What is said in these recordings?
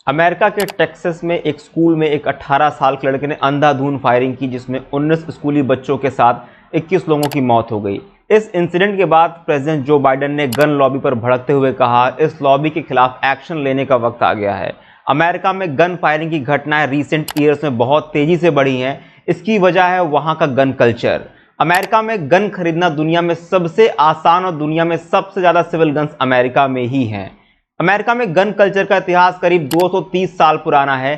America के Texas में एक स्कूल में एक 18 साल के लड़के ने अंधाधुंध फायरिंग की, जिसमें 19 स्कूली बच्चों के साथ 21 लोगों की मौत हो गई। इस इंसिडेंट के बाद प्रेसिडेंट जो बाइडेन ने गन लॉबी पर भड़कते हुए कहा, इस लॉबी के खिलाफ एक्शन लेने का वक्त आ गया है। अमेरिका में गन फायरिंग की घटनाएं रीसेंट ईयर्स में बहुत तेजी से बढ़ी हैं। इसकी वजह है वहाँ का गन कल्चर। अमेरिका में गन खरीदना दुनिया में सबसे आसान और दुनिया में सबसे ज़्यादा सिविल गन्स अमेरिका में ही हैं। अमेरिका में गन कल्चर का इतिहास करीब 230 साल पुराना है।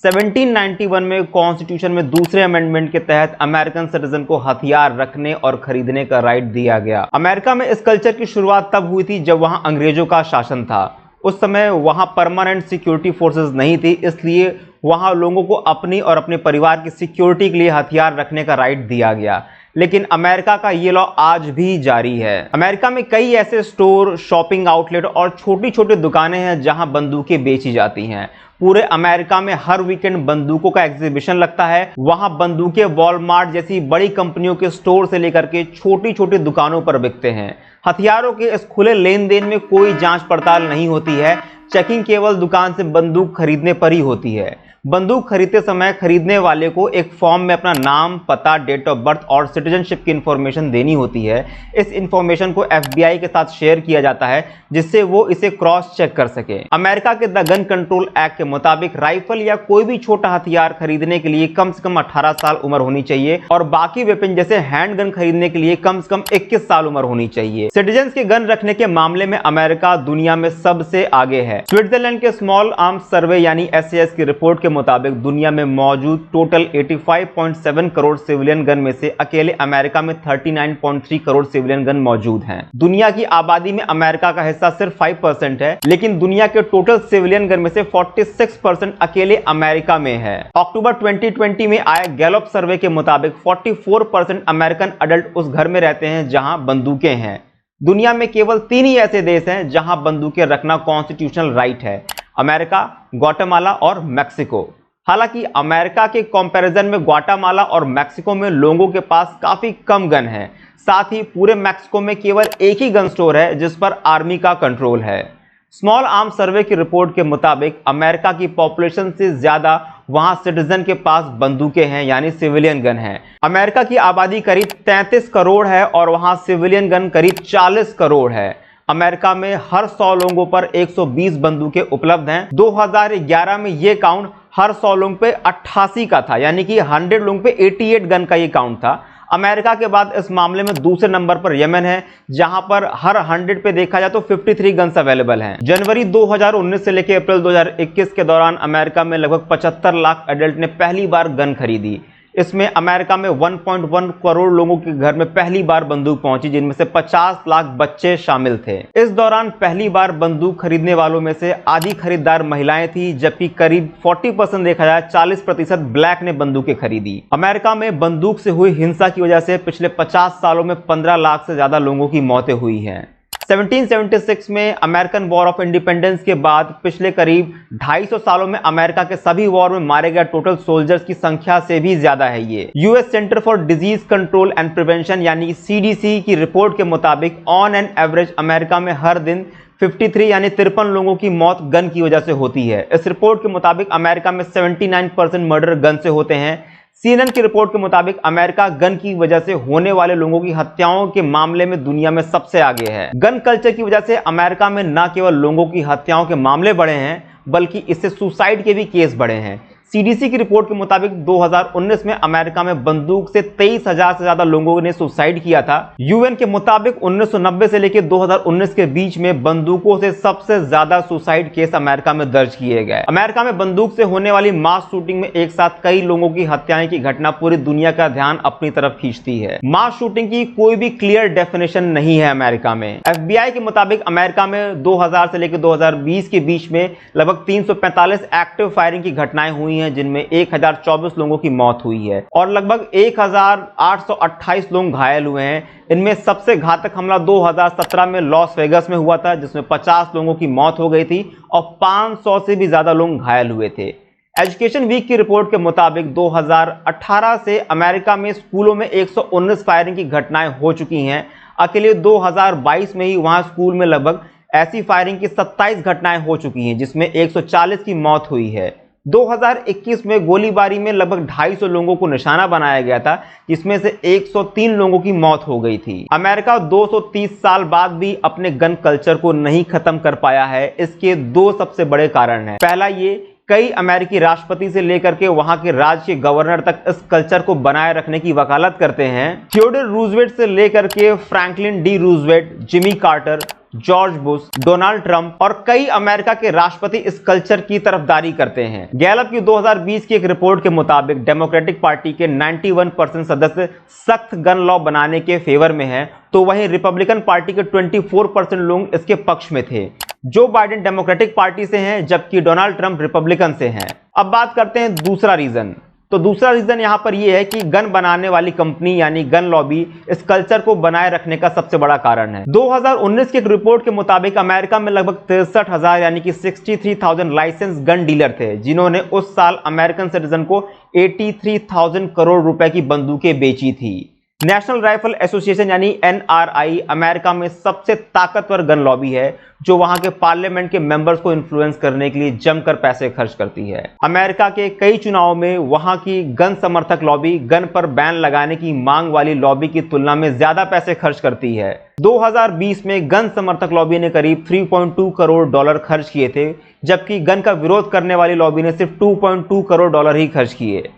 1791 में कॉन्स्टिट्यूशन में दूसरे अमेंडमेंट के तहत अमेरिकन सिटीजन को हथियार रखने और खरीदने का राइट दिया गया। अमेरिका में इस कल्चर की शुरुआत तब हुई थी जब वहां अंग्रेजों का शासन था। उस समय वहां परमानेंट सिक्योरिटी फोर्सेस नहीं थी, इसलिए वहां लोगों को अपनी और अपने परिवार की सिक्योरिटी के लिए हथियार रखने का राइट दिया गया। लेकिन अमेरिका का ये लॉ आज भी जारी है। अमेरिका में कई ऐसे स्टोर, शॉपिंग आउटलेट और छोटी छोटी दुकानें हैं जहां बंदूकें बेची जाती हैं। पूरे अमेरिका में हर वीकेंड बंदूकों का एग्जीबिशन लगता है। वहां बंदूकें वॉलमार्ट जैसी बड़ी कंपनियों के स्टोर से लेकर के छोटी छोटी दुकानों पर बिकते हैं। हथियारों के इस खुले लेन देन में कोई जांच पड़ताल नहीं होती है। चेकिंग केवल दुकान से बंदूक खरीदने पर ही होती है। बंदूक खरीदते समय खरीदने वाले को एक फॉर्म में अपना नाम, पता, डेट ऑफ बर्थ और सिटीजनशिप की इंफॉर्मेशन देनी होती है। इस इंफॉर्मेशन को FBI के साथ शेयर किया जाता है, जिससे वो इसे क्रॉस चेक कर सके। अमेरिका के द गन कंट्रोल एक्ट के मुताबिक राइफल या कोई भी छोटा हथियार खरीदने के लिए कम से कम 18 साल उम्र होनी चाहिए और बाकी वेपन जैसे हैंड गन खरीदने के लिए कम से कम 21 साल उम्र होनी चाहिए। सिटीजन के गन रखने के मामले में अमेरिका दुनिया में सबसे आगे है। स्विट्जरलैंड के स्मॉल आर्म्स सर्वे यानी SAS की रिपोर्ट के मुताबिक दुनिया में मौजूद टोटल 85.7 करोड़ सिविलियन गन में से अकेले अमेरिका में 39.3 करोड़ सिविलियन गन मौजूद हैं। दुनिया की आबादी में अमेरिका का हिस्सा सिर्फ 5% है, लेकिन दुनिया के टोटल सिविलियन गन में से 46% अकेले अमेरिका में है। अक्टूबर 2020 में आए गैलप सर्वे के मुताबिक 44% अमेरिकन अडल्ट उस घर में रहते हैं जहां बंदूकें हैं। दुनिया में केवल 3 ही ऐसे देश हैं जहां बंदूकें रखना कॉन्स्टिट्यूशनल राइट है: अमेरिका, ग्वाटेमाला और मैक्सिको। हालांकि अमेरिका के कंपैरिजन में ग्वाटेमाला और मैक्सिको में लोगों के पास काफी कम गन है। साथ ही पूरे मैक्सिको में केवल एक ही गन स्टोर है जिस पर आर्मी का कंट्रोल है। स्मॉल आर्म्स सर्वे की रिपोर्ट के मुताबिक अमेरिका की पॉपुलेशन से ज्यादा वहां सिटीजन के पास बंदूकें हैं, यानी सिविलियन गन है। अमेरिका की आबादी करीब 33 करोड़ है और वहां सिविलियन गन करीब 40 करोड़ है। अमेरिका में हर 100 लोगों पर 120 बंदूकें उपलब्ध हैं। 2011 में ये काउंट हर 100 लोगों पे 88 का था, यानी कि 100 लोगों पे 88 गन का ये काउंट था। अमेरिका के बाद इस मामले में दूसरे नंबर पर यमन है, जहां पर हर 100 पे देखा जाए तो 53 गन्स अवेलेबल हैं। जनवरी 2019 से लेकर अप्रैल 2021 के दौरान अमेरिका में लगभग 75 लाख एडल्ट ने पहली बार गन खरीदी। इसमें अमेरिका में 1.1 करोड़ लोगों के घर में पहली बार बंदूक पहुंची, जिनमें से 50 लाख बच्चे शामिल थे। इस दौरान पहली बार बंदूक खरीदने वालों में से आधी खरीदार महिलाएं थी, जबकि करीब 40% देखा जाए 40% ब्लैक ने बंदूकें खरीदी। अमेरिका में बंदूक से हुई हिंसा की वजह से पिछले 50 सालों में 15 लाख से ज्यादा लोगों की मौतें हुई हैं। 1776 में अमेरिकन वॉर ऑफ इंडिपेंडेंस के बाद पिछले करीब 250 सालों में अमेरिका के सभी वॉर में मारे गए टोटल सोल्जर्स की संख्या से भी ज्यादा है ये। US centre for disease control and prevention यानी CDC की रिपोर्ट के मुताबिक ऑन एन एवरेज अमेरिका में हर दिन 53 यानी 53 लोगों की मौत गन की वजह से होती है। इस रिपोर्ट के मुताबिक अमेरिका में 79% मर्डर गन से होते हैं। CNN की रिपोर्ट के मुताबिक अमेरिका गन की वजह से होने वाले लोगों की हत्याओं के मामले में दुनिया में सबसे आगे है। गन कल्चर की वजह से अमेरिका में न केवल लोगों की हत्याओं के मामले बढ़े हैं, बल्कि इससे सुसाइड के भी केस बढ़े हैं। CDC की रिपोर्ट के मुताबिक 2019 में अमेरिका में बंदूक से 23,000 से ज्यादा लोगों ने सुसाइड किया था। UN के मुताबिक 1990 से लेकर 2019 के बीच में बंदूकों से सबसे ज्यादा सुसाइड केस अमेरिका में दर्ज किए गए। अमेरिका में बंदूक से होने वाली मास शूटिंग में एक साथ कई लोगों की हत्याएं की घटना पूरी दुनिया का ध्यान अपनी तरफ खींचती है। मास शूटिंग की कोई भी क्लियर डेफिनेशन नहीं है अमेरिका में। FBI के मुताबिक अमेरिका में 2000 से लेकर 2020 के बीच में लगभग 345 एक्टिव फायरिंग की घटनाएं हुई हैं, जिनमें 1024 लोगों की मौत हुई है और लगभग 1828 लोग घायल हुए हैं। इनमें सबसे घातक हमला 2017 में लॉस वेगस में हुआ था, जिसमें 50 लोगों की मौत हो गई थी और 500 से भी ज्यादा लोग घायल हुए थे। एजुकेशन वीक की रिपोर्ट के मुताबिक 2018 से अमेरिका में स्कूलों में 119 फायरिंग की घटनाएं हो चुकी हैं। अकेले 2022 में ही वहां स्कूल में लगभग ऐसी फायरिंग की 27 घटनाएं हो चुकी हैं, जिसमें 140 की मौत हुई है। 2021 में गोलीबारी में लगभग 250 लोगों को निशाना बनाया गया था, जिसमें से 103 लोगों की मौत हो गई थी। अमेरिका 230 साल बाद भी अपने गन कल्चर को नहीं खत्म कर पाया है। इसके दो सबसे बड़े कारण हैं। पहला ये, कई अमेरिकी राष्ट्रपति से लेकर के वहां के राज्य के गवर्नर तक इस कल्चर को बनाए रखने की वकालत करते हैं। थियोडोर रूजवेल्ट से लेकर के Franklin D Roosevelt, Jimmy Carter, George Bush, Donald Trump और कई अमेरिका के राष्ट्रपति इस कल्चर की तरफदारी करते हैं। गैलप की 2020 की एक रिपोर्ट के मुताबिक डेमोक्रेटिक पार्टी के 91% सदस्य सख्त गन लॉ बनाने के फेवर में हैं, तो वहीं रिपब्लिकन पार्टी के 24% लोग इसके पक्ष में थे। जो बाइडेन डेमोक्रेटिक पार्टी से हैं, जबकि डोनाल्ड ट्रंप रिपब्लिकन से हैं। अब बात करते हैं दूसरा रीजन। तो दूसरा रीजन यहां पर यह है कि गन बनाने वाली कंपनी यानी गन लॉबी इस कल्चर को बनाए रखने का सबसे बड़ा कारण है। 2019 की एक रिपोर्ट के मुताबिक अमेरिका में लगभग 63,000 यानी कि 63,000 लाइसेंस गन डीलर थे, जिन्होंने उस साल अमेरिकन सिटीजन को 83,000 करोड़ रुपए की बंदूकें बेची थी। नेशनल राइफल एसोसिएशन यानी NRI अमेरिका में सबसे ताकतवर गन लॉबी है, जो वहां के पार्लियामेंट के मेंबर्स को इन्फ्लुएंस करने के लिए जमकर पैसे खर्च करती है। अमेरिका के कई चुनावों में वहां की गन समर्थक लॉबी गन पर बैन लगाने की मांग वाली लॉबी की तुलना में ज्यादा पैसे खर्च करती है। 2020 में गन समर्थक लॉबी ने करीब $3.2 करोड़ खर्च किए थे, जबकि गन का विरोध करने वाली लॉबी ने सिर्फ $2.2 करोड़ ही खर्च किए।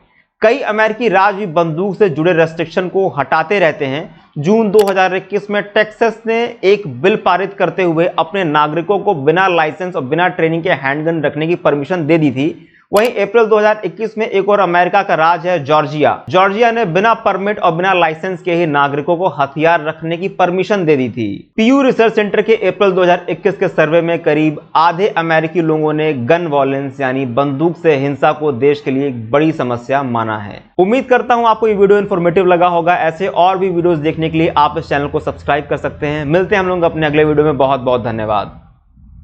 कई अमेरिकी राज्य भी बंदूक से जुड़े रेस्ट्रिक्शन को हटाते रहते हैं। जून 2021 में टेक्सास ने एक बिल पारित करते हुए अपने नागरिकों को बिना लाइसेंस और बिना ट्रेनिंग के हैंडगन रखने की परमिशन दे दी थी। वहीं अप्रैल 2021 में एक और अमेरिका का राज्य है जॉर्जिया। जॉर्जिया ने बिना परमिट और बिना लाइसेंस के ही नागरिकों को हथियार रखने की परमिशन दे दी थी। पीयू रिसर्च सेंटर के अप्रैल 2021 के सर्वे में करीब आधे अमेरिकी लोगों ने गन वॉयलेंस यानी बंदूक से हिंसा को देश के लिए एक बड़ी समस्या माना है। उम्मीद करता हूं आपको ये वीडियो इन्फॉर्मेटिव लगा होगा। ऐसे और भी वीडियोस देखने के लिए आप इस चैनल को सब्सक्राइब कर सकते हैं। मिलते हैं हम लोग अपने अगले वीडियो में। बहुत बहुत धन्यवाद।